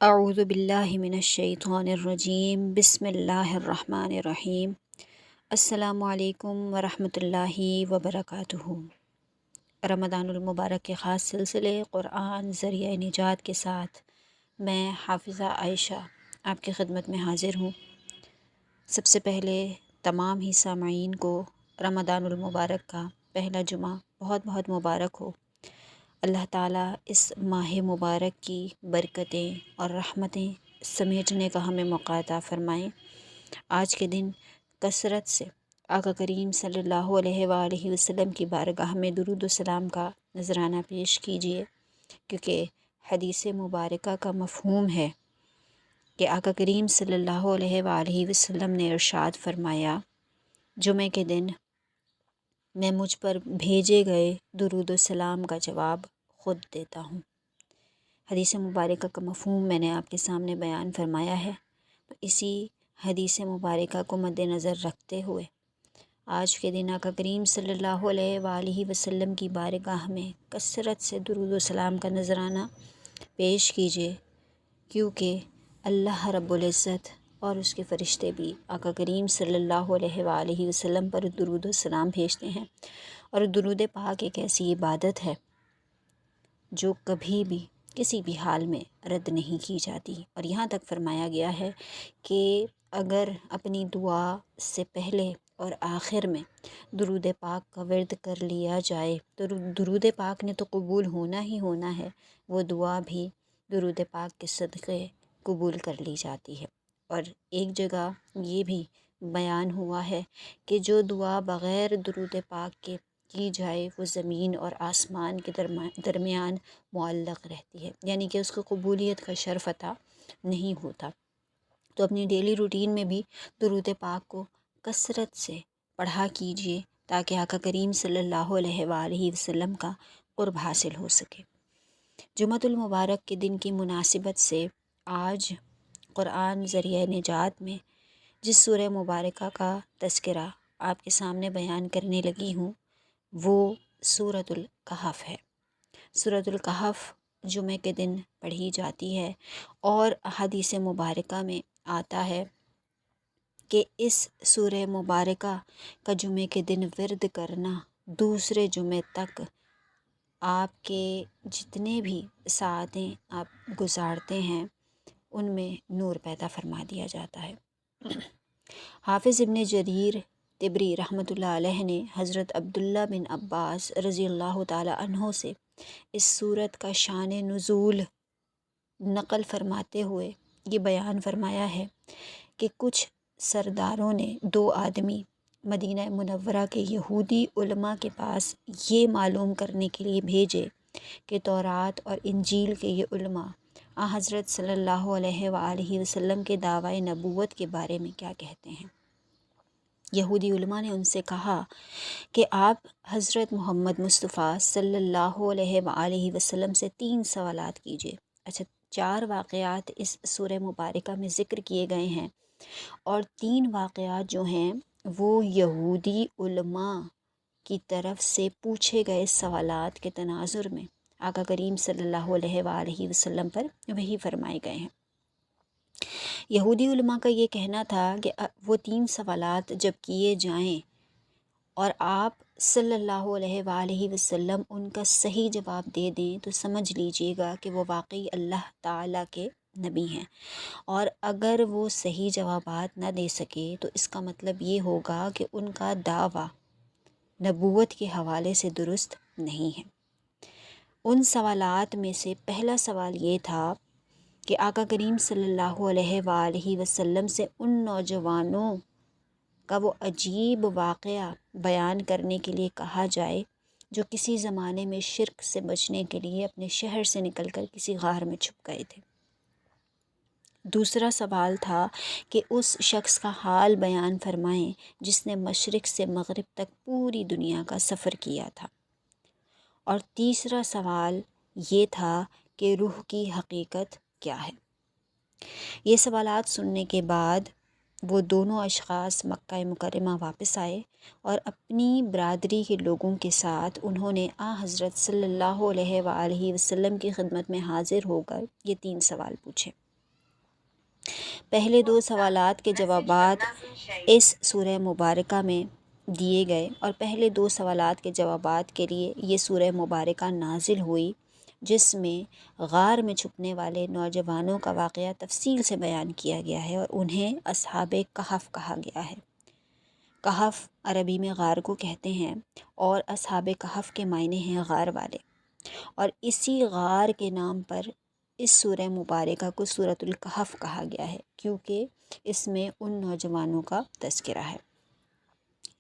اعوذ باللہ من الشیطان الرجیم بسم اللہ الرحمن الرحیم السلام علیکم ورحمۃ اللہ وبرکاتہ۔ رمضان المبارک کے خاص سلسلے قرآن ذریعہ نجات کے ساتھ میں حافظہ عائشہ آپ کی خدمت میں حاضر ہوں۔ سب سے پہلے تمام ہی سامعین کو رمضان المبارک کا پہلا جمعہ بہت بہت مبارک ہو۔ اللہ تعالیٰ اس ماہ مبارک کی برکتیں اور رحمتیں سمیٹنے کا ہمیں موقع عطا فرمائیں۔ آج کے دن کثرت سے آقا کریم صلی اللہ علیہ وآلہ وسلم کی بارگاہ میں درود و سلام کا نذرانہ پیش کیجیے، کیونکہ حدیث مبارکہ کا مفہوم ہے کہ آقا کریم صلی اللہ علیہ وآلہ وسلم نے ارشاد فرمایا، جمعہ کے دن میں مجھ پر بھیجے گئے درود و سلام کا جواب خود دیتا ہوں۔ حدیث مبارکہ کا مفہوم میں نے آپ کے سامنے بیان فرمایا ہے، تو اسی حدیث مبارکہ کو مد نظر رکھتے ہوئے آج کے دن آقا کریم صلی اللہ علیہ وآلہ وسلم کی بارگاہ میں کثرت سے درود و سلام کا نذرانہ پیش کیجیے، کیونکہ اللہ رب العزت اور اس کے فرشتے بھی آقا کریم صلی اللہ علیہ وآلہ وسلم پر درود و سلام بھیجتے ہیں، اور درود پاک ایک ایسی عبادت ہے جو کبھی بھی کسی بھی حال میں رد نہیں کی جاتی، اور یہاں تک فرمایا گیا ہے کہ اگر اپنی دعا سے پہلے اور آخر میں درود پاک کا ورد کر لیا جائے تو درود پاک نے تو قبول ہونا ہی ہونا ہے، وہ دعا بھی درود پاک کے صدقے قبول کر لی جاتی ہے۔ اور ایک جگہ یہ بھی بیان ہوا ہے کہ جو دعا بغیر درود پاک کے کی جائے وہ زمین اور آسمان کے درمیان معلق رہتی ہے، یعنی کہ اس کو قبولیت کا شرف عطا نہیں ہوتا۔ تو اپنی ڈیلی روٹین میں بھی درود پاک کو کثرت سے پڑھا کیجیے، تاکہ آقا کریم صلی اللہ علیہ وآلہ وسلم کا قرب حاصل ہو سکے۔ جمعۃ المبارک کے دن کی مناسبت سے آج قرآن ذریعہ نجات میں جس سورہ مبارکہ کا تذکرہ آپ کے سامنے بیان کرنے لگی ہوں وہ سورۃ الکہف ہے۔ سورۃ الکہف جمعہ کے دن پڑھی جاتی ہے، اور احادیث مبارکہ میں آتا ہے کہ اس سورہ مبارکہ کا جمعہ کے دن ورد کرنا دوسرے جمعے تک آپ کے جتنے بھی ساعتیں آپ گزارتے ہیں ان میں نور پیدا فرما دیا جاتا ہے۔ حافظ ابن جریر طبری رحمۃ اللہ علیہ نے حضرت عبداللہ بن عباس رضی اللہ تعالی عنہ سے اس سورت کا شان نزول نقل فرماتے ہوئے یہ بیان فرمایا ہے کہ کچھ سرداروں نے دو آدمی مدینہ منورہ کے یہودی علماء کے پاس یہ معلوم کرنے کے لیے بھیجے کہ تورات اور انجیل کے یہ علماء حضرت صلی اللہ علیہ وآلہ وسلم کے دعوی نبوت کے بارے میں کیا کہتے ہیں۔ یہودی علماء نے ان سے کہا کہ آپ حضرت محمد مصطفیٰ صلی اللہ علیہ وآلہ وسلم سے 3 سوالات کیجیے۔ اچھا، 4 واقعات اس سورہ مبارکہ میں ذکر کیے گئے ہیں، اور 3 واقعات جو ہیں وہ یہودی علماء کی طرف سے پوچھے گئے سوالات کے تناظر میں آقا کریم صلی اللہ علیہ وآلہ وسلم پر وحی فرمائے گئے ہیں۔ یہودی علماء کا یہ کہنا تھا کہ وہ 3 سوالات جب کیے جائیں اور آپ صلی اللہ علیہ وآلہ وسلم ان کا صحیح جواب دے دیں تو سمجھ لیجئے گا کہ وہ واقعی اللہ تعالیٰ کے نبی ہیں، اور اگر وہ صحیح جوابات نہ دے سکے تو اس کا مطلب یہ ہوگا کہ ان کا دعویٰ نبوت کے حوالے سے درست نہیں ہے۔ ان سوالات میں سے پہلا سوال یہ تھا کہ آقا کریم صلی اللہ علیہ وآلہ وسلم سے ان نوجوانوں کا وہ عجیب واقعہ بیان کرنے کے لیے کہا جائے جو کسی زمانے میں شرک سے بچنے کے لیے اپنے شہر سے نکل کر کسی غار میں چھپ گئے تھے۔ دوسرا سوال تھا کہ اس شخص کا حال بیان فرمائیں جس نے مشرق سے مغرب تک پوری دنیا کا سفر کیا تھا۔ اور تیسرا سوال یہ تھا کہ روح کی حقیقت کیا ہے۔ یہ سوالات سننے کے بعد وہ دونوں اشخاص مکہ مکرمہ واپس آئے، اور اپنی برادری کے لوگوں کے ساتھ انہوں نے حضرت صلی اللہ علیہ وآلہ وسلم کی خدمت میں حاضر ہو کر یہ 3 سوال پوچھے۔ پہلے 2 سوالات کے جوابات اس سورہ مبارکہ میں دیے گئے، اور پہلے 2 سوالات کے جوابات کے لیے یہ سورہ مبارکہ نازل ہوئی، جس میں غار میں چھپنے والے نوجوانوں کا واقعہ تفصیل سے بیان کیا گیا ہے، اور انہیں اصحاب کہف کہا گیا ہے۔ کہف عربی میں غار کو کہتے ہیں، اور اصحاب کہف کے معنی ہیں غار والے، اور اسی غار کے نام پر اس سورہ مبارکہ کو سورۃ الکہف کہا گیا ہے، کیونکہ اس میں ان نوجوانوں کا تذکرہ ہے۔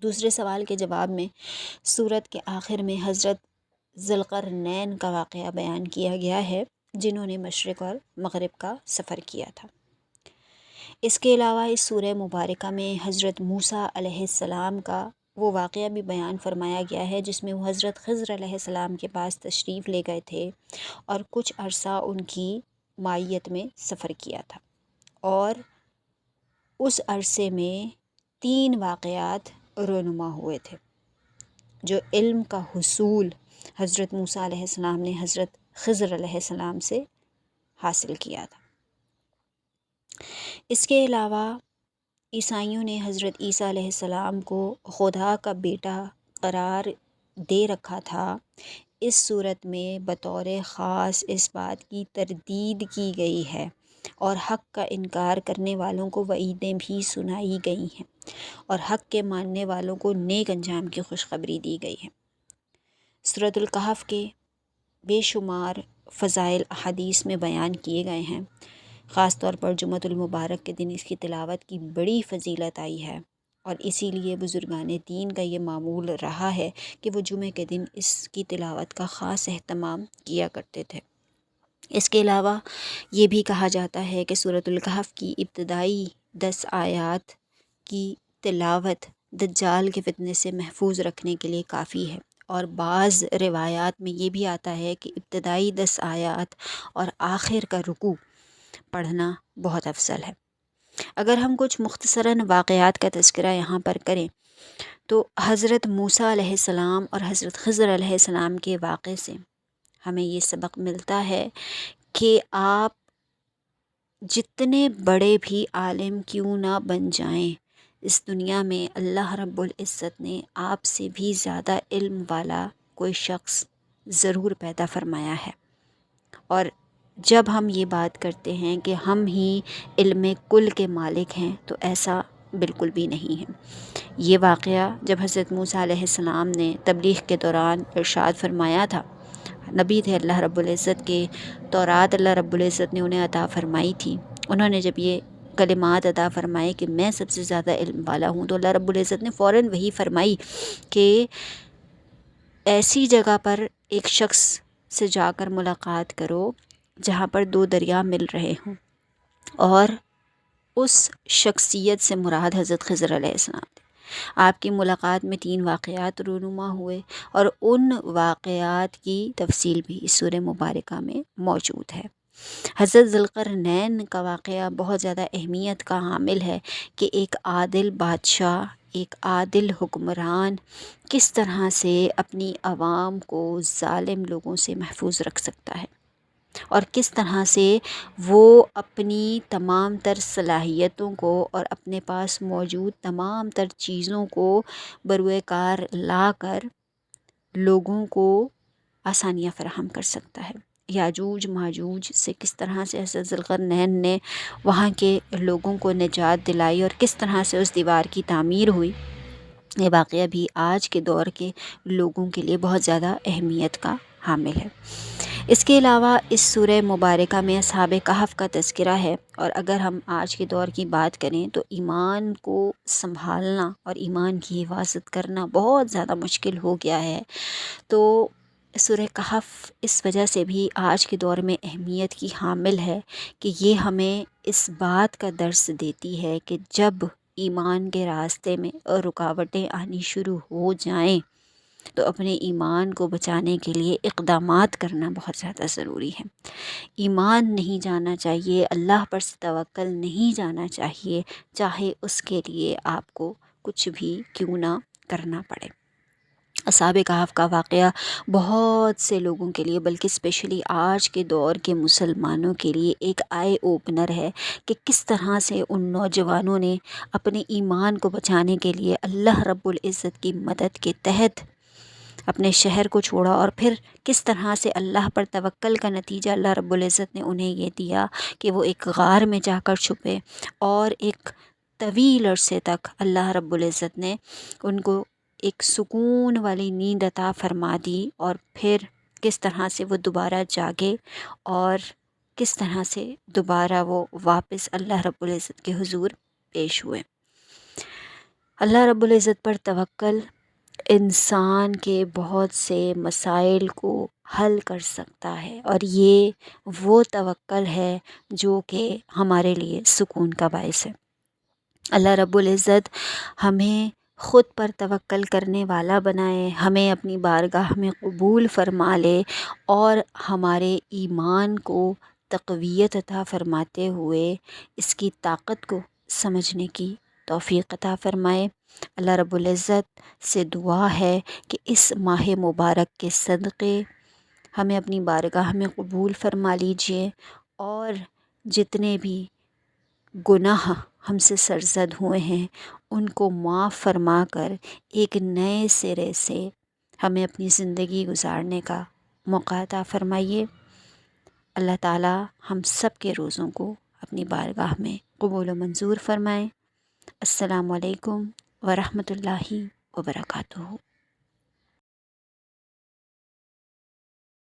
دوسرے سوال کے جواب میں سورت کے آخر میں حضرت ذوالقرنین کا واقعہ بیان کیا گیا ہے، جنہوں نے مشرق اور مغرب کا سفر کیا تھا۔ اس کے علاوہ اس سورہ مبارکہ میں حضرت موسیٰ علیہ السلام کا وہ واقعہ بھی بیان فرمایا گیا ہے، جس میں وہ حضرت خضر علیہ السلام کے پاس تشریف لے گئے تھے اور کچھ عرصہ ان کی معیت میں سفر کیا تھا، اور اس عرصے میں 3 واقعات رونما ہوئے تھے، جو علم کا حصول حضرت موسیٰ علیہ السلام نے حضرت خضر علیہ السلام سے حاصل کیا تھا۔ اس کے علاوہ عیسائیوں نے حضرت عیسیٰ علیہ السلام کو خدا کا بیٹا قرار دے رکھا تھا۔ اس صورت میں بطور خاص اس بات کی تردید کی گئی ہے، اور حق کا انکار کرنے والوں کو وعیدیں بھی سنائی گئی ہیں، اور حق کے ماننے والوں کو نیک انجام کی خوشخبری دی گئی ہے۔ سورۃ الکہف کے بے شمار فضائل احادیث میں بیان کیے گئے ہیں، خاص طور پر جمعۃ المبارک کے دن اس کی تلاوت کی بڑی فضیلت آئی ہے، اور اسی لیے بزرگان دین کا یہ معمول رہا ہے کہ وہ جمعہ کے دن اس کی تلاوت کا خاص اہتمام کیا کرتے تھے۔ اس کے علاوہ یہ بھی کہا جاتا ہے کہ سورۃ الکہف کی ابتدائی 10 آیات کی تلاوت دجال کے فتنے سے محفوظ رکھنے کے لیے کافی ہے، اور بعض روایات میں یہ بھی آتا ہے کہ ابتدائی 10 آیات اور آخر کا رکوع پڑھنا بہت افضل ہے۔ اگر ہم کچھ مختصراً واقعات کا تذکرہ یہاں پر کریں تو حضرت موسیٰ علیہ السلام اور حضرت خضر علیہ السلام کے واقعے سے ہمیں یہ سبق ملتا ہے کہ آپ جتنے بڑے بھی عالم کیوں نہ بن جائیں، اس دنیا میں اللہ رب العزت نے آپ سے بھی زیادہ علم والا کوئی شخص ضرور پیدا فرمایا ہے، اور جب ہم یہ بات کرتے ہیں کہ ہم ہی علم کل کے مالک ہیں تو ایسا بالکل بھی نہیں ہے۔ یہ واقعہ جب حضرت موسیٰ علیہ السلام نے تبلیغ کے دوران ارشاد فرمایا تھا، نبی تھے اللہ رب العزت کے، تورات اللہ رب العزت نے انہیں عطا فرمائی تھی، انہوں نے جب یہ کلمات عطا فرمائے کہ میں سب سے زیادہ علم والا ہوں، تو اللہ رب العزت نے فوراً وہی فرمائی کہ ایسی جگہ پر ایک شخص سے جا کر ملاقات کرو جہاں پر 2 دریا مل رہے ہوں، اور اس شخصیت سے مراد حضرت خضر علیہ السلام تھے۔ آپ کی ملاقات میں 3 واقعات رونما ہوئے، اور ان واقعات کی تفصیل بھی اس سورہ مبارکہ میں موجود ہے۔ حضرت ذوالقرنین کا واقعہ بہت زیادہ اہمیت کا حامل ہے کہ ایک عادل بادشاہ، ایک عادل حکمران کس طرح سے اپنی عوام کو ظالم لوگوں سے محفوظ رکھ سکتا ہے، اور کس طرح سے وہ اپنی تمام تر صلاحیتوں کو اور اپنے پاس موجود تمام تر چیزوں کو بروئے کار لا کر لوگوں کو آسانیاں فراہم کر سکتا ہے۔ یاجوج ماجوج سے کس طرح سے حضرت ذوالقرنین نے وہاں کے لوگوں کو نجات دلائی، اور کس طرح سے اس دیوار کی تعمیر ہوئی، یہ واقعہ بھی آج کے دور کے لوگوں کے لیے بہت زیادہ اہمیت کا حامل ہے۔ اس کے علاوہ اس سورہ مبارکہ میں اصحاب کہف کا تذکرہ ہے، اور اگر ہم آج کے دور کی بات کریں تو ایمان کو سنبھالنا اور ایمان کی حفاظت کرنا بہت زیادہ مشکل ہو گیا ہے، تو سورہ کہف اس وجہ سے بھی آج کے دور میں اہمیت کی حامل ہے کہ یہ ہمیں اس بات کا درس دیتی ہے کہ جب ایمان کے راستے میں رکاوٹیں آنی شروع ہو جائیں تو اپنے ایمان کو بچانے کے لیے اقدامات کرنا بہت زیادہ ضروری ہے۔ ایمان نہیں جانا چاہیے، اللہ پر سے توکل نہیں جانا چاہیے، چاہے اس کے لیے آپ کو کچھ بھی کیوں نہ کرنا پڑے۔ اصحاب کہف کا واقعہ بہت سے لوگوں کے لیے، بلکہ اسپیشلی آج کے دور کے مسلمانوں کے لیے ایک آئی اوپنر ہے کہ کس طرح سے ان نوجوانوں نے اپنے ایمان کو بچانے کے لیے اللہ رب العزت کی مدد کے تحت اپنے شہر کو چھوڑا، اور پھر کس طرح سے اللہ پر توکل کا نتیجہ اللہ رب العزت نے انہیں یہ دیا کہ وہ ایک غار میں جا کر چھپے، اور ایک طویل عرصے تک اللہ رب العزت نے ان کو ایک سکون والی نیند عطا فرما دی، اور پھر کس طرح سے وہ دوبارہ جاگے اور کس طرح سے دوبارہ وہ واپس اللہ رب العزت کے حضور پیش ہوئے۔ اللہ رب العزت پر توکل انسان کے بہت سے مسائل کو حل کر سکتا ہے، اور یہ وہ توکل ہے جو کہ ہمارے لیے سکون کا باعث ہے۔ اللہ رب العزت ہمیں خود پر توکل کرنے والا بنائے، ہمیں اپنی بارگاہ میں قبول فرما لے، اور ہمارے ایمان کو تقویت عطا فرماتے ہوئے اس کی طاقت کو سمجھنے کی توفیق عطا فرمائے۔ اللہ رب العزت سے دعا ہے کہ اس ماہ مبارک کے صدقے ہمیں اپنی بارگاہ میں قبول فرما لیجئے، اور جتنے بھی گناہ ہم سے سرزد ہوئے ہیں ان کو معاف فرما کر ایک نئے سرے سے ہمیں اپنی زندگی گزارنے کا موقع عطا فرمائیے۔ اللہ تعالی ہم سب کے روزوں کو اپنی بارگاہ میں قبول و منظور فرمائے۔ السلام علیکم ورحمۃ اللہ وبرکاتہ۔